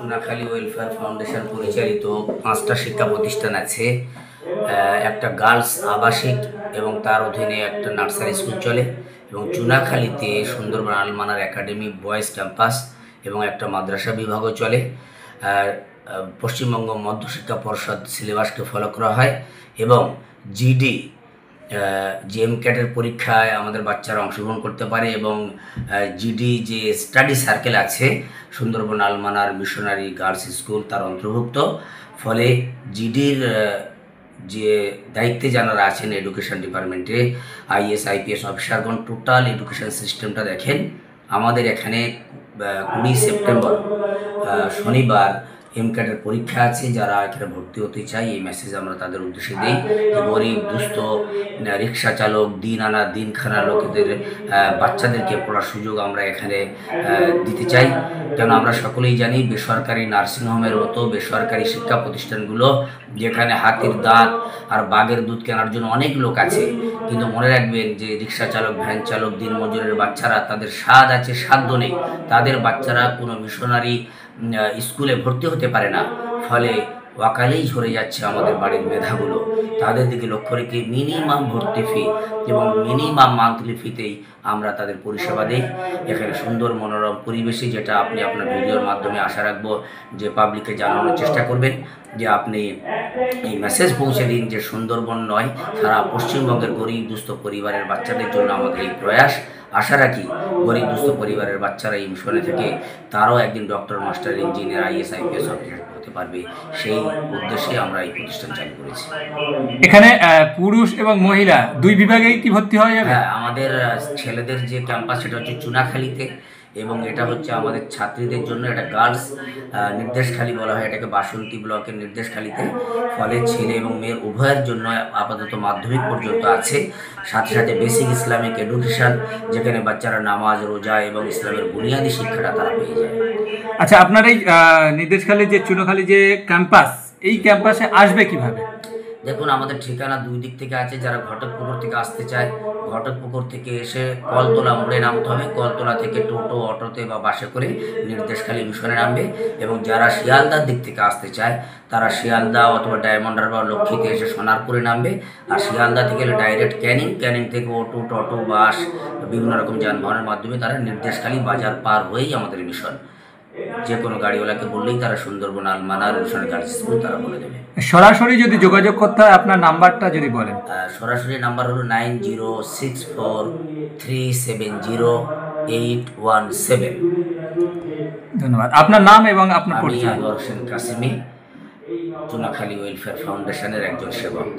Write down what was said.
Chunakhali welfare foundation পরিচালিত 5টা শিক্ষা প্রতিষ্ঠান আছে। একটা গার্লস আবাসিক এবং তার অধীনে একটা নার্সারি স্কুল চলে, এবং চুনাখালীতে সুন্দরবন আলমানার একাডেমি বয়েজ ক্যাম্পাস এবং একটা মাদ্রাসা বিভাগও চলে। পশ্চিমবঙ্গ মধ্যশিক্ষা পর্ষদ সিলেবাসকে ফলো করা হয় এবং জিডি জিএমক্যাটের পরীক্ষায় আমাদের বাচ্চারা অংশগ্রহণ করতে পারে, এবং জিডি যে স্টাডি সার্কেল আছে সুন্দরবন আলমানার মিশনারি গার্লস স্কুল তার অন্তর্ভুক্ত। ফলে জিডির যে দায়িত্বে যারা আছেন এডুকেশন ডিপার্টমেন্টে, আইএস আইপিএস অফিসারগণ টোটাল এডুকেশন সিস্টেমটা দেখেন। আমাদের এখানে 20 সেপ্টেম্বর শনিবার এমক্যাটের পরীক্ষা আছে। যারা এখানে ভর্তি হতে চাই এই মেসেজ আমরা তাদের উদ্দেশ্যে দিই যে গরিব দুস্থ রিক্সা চালক দিন আনা দিন খানা লোকেদের বাচ্চাদেরকে পড়ার সুযোগ আমরা এখানে দিতে চাই। কেন আমরা সকলেই জানি বেসরকারি নার্সিংহোমের মতো বেসরকারি শিক্ষা প্রতিষ্ঠানগুলো যেখানে হাতির দাঁত আর বাঘের দুধ কেনার জন্য অনেক লোক আছে, কিন্তু মনে রাখবেন যে রিক্সা চালক ভ্যান চালক দিন মজুরের বাচ্চারা তাদের স্বাদ আছে সাধ্য নেই, তাদের বাচ্চারা কোনো মিশনারি স্কুলে ভর্তি হতে পারে না। ফলে ওয়াকালেই ঝরে যাচ্ছে আমাদের বাড়ির মেধাগুলো। তাদের দিকে লক্ষ্য রেখে মিনিমাম ভর্তি ফি এবং মিনিমাম মান্থলি ফিতেই আমরা তাদের পরিষেবা দিই। এখানে সুন্দর মনোরম পরিবেশে, যেটা আপনি আপনার ভিডিওর মাধ্যমে আশা রাখবো যে পাবলিককে জানানোর চেষ্টা করবেন, যে আপনি এই মেসেজ পৌঁছে দিন যে সুন্দরবন নয়, সারা পশ্চিমবঙ্গের গরিব দুস্থ পরিবারের বাচ্চাদের জন্য আমাদের এই প্রয়াস। আশা রাখি গরিব দুস্থ পরিবারের বাচ্চারা এই মিশনে থেকে তারাও একদিন doctor, master, engineer, is IPS officer হতে পারবে। সেই উদ্দেশ্যে আমরা এই প্রতিষ্ঠান চালু করেছি। এখানে পুরুষ এবং মহিলা দুই বিভাগেই কি ভর্তি হওয়া যাবে? হ্যাঁ, আমাদের ছেলেদের যে ক্যাম্পাস সেটা হচ্ছে চুনাখালীতে, এবং এটা হচ্ছে আমাদের ছাত্রীদের জন্য এটা গার্লস নির্দেশখালী বলা হয় এটাকে, বাসন্তী ব্লকের নির্দেশখালীতে। ফলে ছেলে এবং মেয়ের উভয়ের জন্য আপাতত মাধ্যমিক পর্যন্ত আছে, সাথে সাথে বেসিক ইসলামিক এডুকেশন, যেখানে বাচ্চারা নামাজ, রোজা এবং ইসলামের বুনিয়াদী শিক্ষাটা তারা পেয়ে যায়। আচ্ছা, আপনার এই নির্দেশখালী যে চুনাখালী যে ক্যাম্পাস, এই ক্যাম্পাসে আসবে কিভাবে? দেখুন, আমাদের ঠিকানা দুই দিক থেকে আছে। যারা ঘটকপুকুর থেকে আসতে চায়, ঘটকপুকুর থেকে এসে কলতলা মোড়ে নামতে হবে, কলতলা থেকে টোটো, অটোতে বা বাসে করে নির্দেশখালী মিশনে নামবে। এবং যারা শিয়ালদার দিক থেকে আসতে চায় তারা শিয়ালদা অথবা ডায়মন্ড হারবার লক্ষ্মীতে এসে সোনারপুরে নামবে। আর শিয়ালদা থেকে গেলে ডাইরেক্ট ক্যানিং থেকে অটো, টোটো, বাস বিভিন্ন রকম যানবাহনের মাধ্যমে তারা নির্দেশখালী বাজার পার হয়েই আমাদের মিশন। যে কোনো গাড়িওয়ালাকে বললেই তারা সুন্দরবন আলমানার মিশন গার্লস স্কুল তারা বলে দেবে। সরাসরি যদি যোগাযোগ করতে হয় আপনার নাম্বারটা যদি বলেন। সরাসরি নাম্বার হলো 9064370817। ধন্যবাদ। আপনার নাম এবং আপনার পরিচয়? আমি আনোয়ার হোসেন কাসিমি, চুনাখালী ওয়েলফেয়ার ফাউন্ডেশনের একজন সেবক।